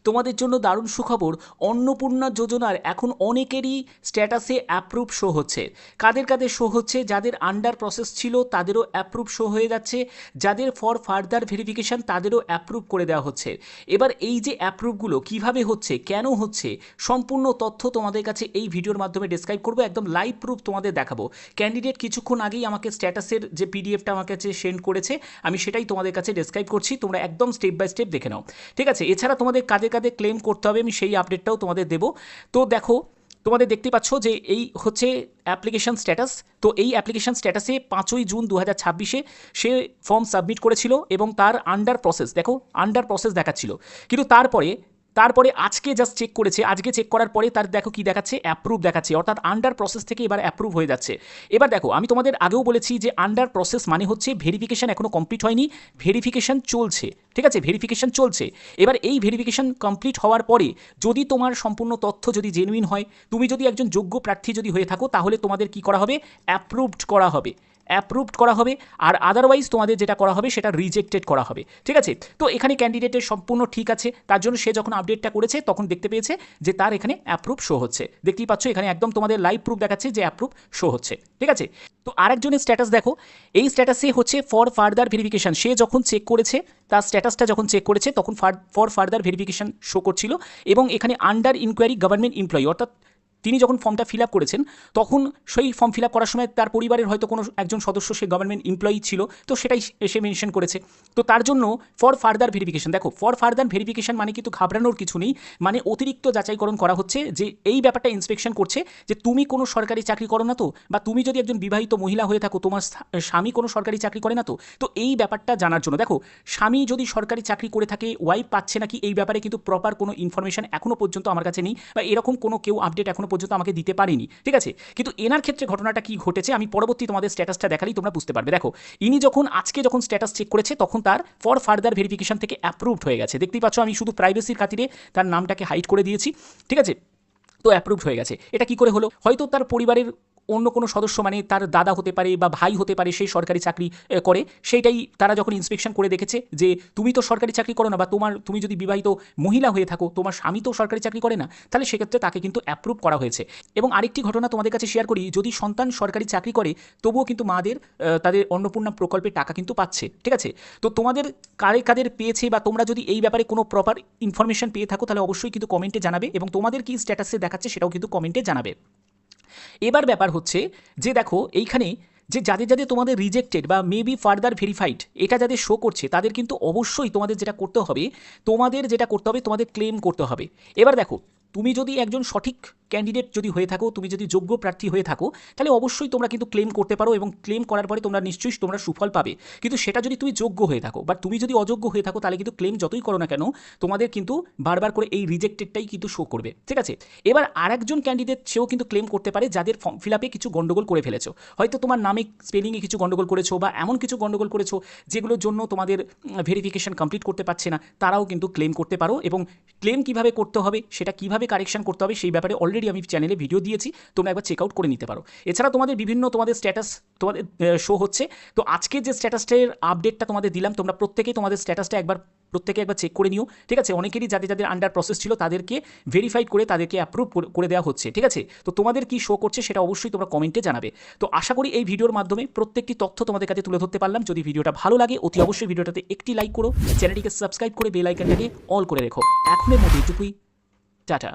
তোমাদের জন্য দারুণ সুখবর, অন্নপূর্ণা যোজনার এখন অনেকেরই স্ট্যাটাসে অ্যাপ্রুভ শো হচ্ছে। কাদের কাদের শো হচ্ছে? যাদের আন্ডার প্রসেস ছিল তাদেরও অ্যাপ্রুভ শো হয়ে যাচ্ছে, যাদের ফর ফার্দার ভেরিফিকেশান তাদেরও অ্যাপ্রুভ করে দেওয়া হচ্ছে। এবার এই যে অ্যাপ্রুভগুলো কিভাবে হচ্ছে, কেন হচ্ছে, সম্পূর্ণ তথ্য তোমাদের কাছে এই ভিডিওর মাধ্যমে ডেসক্রাইব করবো, একদম লাইভ প্রুফ তোমাদের দেখাবো। ক্যান্ডিডেট কিছুক্ষণ আগেই আমাকে স্ট্যাটাসের যে পিডিএফটা আমার কাছে সেন্ড করেছে, আমি সেটাই তোমাদের কাছে ডেসক্রাইব করছি, তোমরা একদম স্টেপ বাই স্টেপ দেখে নাও, ঠিক আছে? এছাড়া তোমাদের কাদের কাদের ক্লেম করতে হবে আমি সেই আপডেটটাও তোমাদের দেবো। তো দেখো, তোমাদের দেখতে পাচ্ছ যে এই হচ্ছে অ্যাপ্লিকেশন স্ট্যাটাস। তো এই অ্যাপ্লিকেশন স্ট্যাটাসে 5ই জুন 2026 সে ফর্ম সাবমিট করেছিল এবং তার আন্ডার প্রসেস, দেখো আন্ডার প্রসেস দেখাচ্ছিল, কিন্তু তারপরে আজকে জাস্ট চেক করেছে, আজকে চেক করার পরে তার দেখো কি দেখাচ্ছে, অ্যাপ্রুভ দেখাচ্ছে, অর্থাৎ আন্ডার প্রসেস থেকে এবার অ্যাপ্রুভ হয়ে যাচ্ছে। এবার দেখো, আমি তোমাদের আগেও বলেছি যে আন্ডার প্রসেস মানে হচ্ছে ভেরিফিকেশন এখনো কমপ্লিট হয়নি, ভেরিফিকেশন চলছে, ঠিক আছে? ভেরিফিকেশন চলছে। এবার এই ভেরিফিকেশন কমপ্লিট হওয়ার পরে যদি তোমার সম্পূর্ণ তথ্য যদি জেনুইন হয়, তুমি যদি একজন যোগ্য প্রার্থী যদি হয়ে থাকো, তাহলে তোমাদের কি করা হবে? অ্যাপ্রুভড করা হবে, আর আদারওয়াইজ তোমাদের যেটা করা হবে সেটা রিজেক্টেড করা হবে, ঠিক আছে? তো এখানে ক্যান্ডিডেটের সম্পূর্ণ ঠিক আছে, তার জন্য সে যখন আপডেটটা করেছে তখন দেখতে পেয়েছে যে তার এখানে অ্যাপ্রুভ শো হচ্ছে। দেখতেই পাচ্ছ এখানে একদম তোমাদের লাইভ প্রুফ দেখাচ্ছে যে অ্যাপ্রুভ শো হচ্ছে, ঠিক আছে? তো আরেকজনের স্ট্যাটাস দেখো, এই স্ট্যাটাসে হচ্ছে ফর ফার্দার ভেরিফিকেশান, সে যখন চেক করেছে, তার স্ট্যাটাসটা যখন চেক করেছে তখন ফর ফার্দার ভেরিফিকেশান শো করছিল, এবং এখানে আন্ডার ইনকোয়ারি গভর্নমেন্ট এমপ্লয়ি, অর্থাৎ তিনি যখন ফর্মটা ফিল আপ করেছেন তখন সেই ফর্ম ফিল আপ করার সময় তার পরিবারের হয়তো কোনো একজন সদস্য সে গভর্নমেন্ট এমপ্লয়ি ছিল, তো সেটাই সে মেনশন করেছে। তো তার জন্য ফর ফার্দার ভেরিফিকেশন, দেখো ফর ফার্দার ভেরিফিকেশন মানে কিন্তু ঘাবড়ানোর কিছু নেই, মানে অতিরিক্ত যাচাইকরণ করা হচ্ছে, যে এই ব্যাপারটা ইন্সপেকশন করছে যে তুমি কোনো সরকারি চাকরি করো না তো, বা তুমি যদি একজন বিবাহিত মহিলা হয়ে থাকো, তোমার স্বামী কোনো সরকারি চাকরি করে না তো, তো এই ব্যাপারটা জানার জন্য। দেখো, স্বামী যদি সরকারি চাকরি করে থাকে, ওয়াইফ পাচ্ছে নাকি এই ব্যাপারে কিন্তু প্রপার কোনো ইনফরমেশন এখনও পর্যন্ত আমার কাছে নেই, বা এরকম কোনো কেউ আপডেট এখনও পর্যন্ত আমাকে দিতে পারেনি, ঠিক আছে? কিন্তু এনার ক্ষেত্রে ঘটনাটা কি ঘটেছে আমি পরবর্তী তোমাদের স্ট্যাটাসটা দেখালেই তোমরা বুঝতে পারবে। দেখো, ইনি আজকে যখন স্ট্যাটাস চেক করেছে তখন তার ফর ফার্দার ভেরিফিকেশন থেকে অ্যাপ্রুভড হয়ে গেছে। দেখতেই পাচ্ছ আমি শুধু প্রাইভেসির খাতিরে তার নামটাকে হাইড করে দিয়েছি, ঠিক আছে? তো অ্যাপ্রুভড হয়ে গেছে। এটা কি করে হলো? হয়তো তার পরিবারের অন্য কোনো সদস্য, মানে তার দাদা হতে পারে বা ভাই হতে পারে, সেই সরকারি চাকরি করে, সেইটাই তারা যখন ইন্সপেকশন করে দেখেছে যে তুমি তো সরকারি চাকরি করো না, বা তুমি যদি বিবাহিত মহিলা হয়ে থাকো, তোমার স্বামী তো সরকারি চাকরি করে না, তাহলে সেক্ষেত্রে তাকে কিন্তু অ্যাপ্রুভ করা হয়েছে। এবং আরেকটি ঘটনা তোমাদের কাছে শেয়ার করি, যদি সন্তান সরকারি চাকরি করে তবুও কিন্তু মাদের তাদের অন্নপূর্ণা প্রকল্পের টাকা কিন্তু পাচ্ছে, ঠিক আছে? তো তোমাদের কাদের পেয়েছে, বা তোমরা যদি এই ব্যাপারে কোনো প্রপার ইনফরমেশন পেয়ে থাকো তাহলে অবশ্যই কিন্তু কমেন্টে জানাবে, এবং তোমাদের কি স্ট্যাটাসে দেখাচ্ছে সেটাও কিন্তু কমেন্টে জানাবে। এবার ব্যাপার হচ্ছে যে দেখো, এইখানে যে যাদের তোমাদের রিজেক্টেড বা মেবি ফার্দার ভেরিফাইড এটা যাদের শো করছে, তাদের কিন্তু অবশ্যই তোমাদের যেটা করতে হবে, তোমাদের ক্লেম করতে হবে। এবার দেখো, তুমি যদি একজন সঠিক ক্যান্ডিডেট যদি হয়ে থাকো, তুমি যদি যোগ্য প্রার্থী হয়ে থাকো, তাহলে অবশ্যই তোমরা কিন্তু ক্লেম করতে পারো, এবং ক্লেম করার পরে তোমরা নিশ্চয়ই তোমরা সুফল পাবে। কিন্তু সেটা যদি তুমি যোগ্য হয়ে থাকো, বা তুমি যদি অযোগ্য হয়ে থাকো, তাহলে কিন্তু ক্লেম যতই করো না কেন, তোমাদের কিন্তু বারবার করে এই রিজেক্টেডটাই কিন্তু শো করবে, ঠিক আছে? এবার আরেকজন ক্যান্ডিডেট সেও কিন্তু ক্লেম করতে পারে, যাদের ফর্ম ফিল আপে কিছু গন্ডগোল করে ফেলেছো, হয়তো তোমার নামে স্পেলিংয়ে কিছু গন্ডগোল করেছো, বা এমন কিছু গন্ডগোল করেছো যেগুলোর জন্য তোমাদের ভেরিফিকেশন কমপ্লিট করতে পারছে না, তারাও কিন্তু ক্লেম করতে পারো। এবং ক্লেম কিভাবে করতে হবে, সেটা কিভাবে কারেকশন করতে হবে, সেই ব্যাপারে অলরেডি আমি চ্যানেলে ভিডিও দিয়েছি, তোমরা একবার চেক আউট করে নিতে পারো। এছাড়া তোমাদের তোমাদের স্ট্যাটাস তোমাদের শো হচ্ছে। তো আজকে যে স্ট্যাটাসটার আপডেটটা তোমাদের দিলাম, তোমরা প্রত্যেকেই তোমাদের স্ট্যাটাসটা একবার চেক করে নিও, ঠিক আছে? অনেকেরই যাদের আন্ডার প্রসেস ছিল তাদেরকে ভেরিফাইড করে তাদেরকে অ্যাপ্রুভ করে দেওয়া হচ্ছে, ঠিক আছে? তো তোমাদের কি শো করছে সেটা অবশ্যই তোমরা কমেন্টে জানাবে। তো আশা করি এই ভিডিওর মাধ্যমে প্রত্যেকটি তথ্য তোমাদের কাছে তুলে ধরতে পারলাম। যদি ভিডিওটা ভালো লাগে অতি অবশ্যই ভিডিওটাতে একটি লাইক করো, চ্যানেলটিকে সাবস্ক্রাইব করে বেল আইকনটাকে অল করে রেখো। এখনের মতো এটুকুই, টাটা।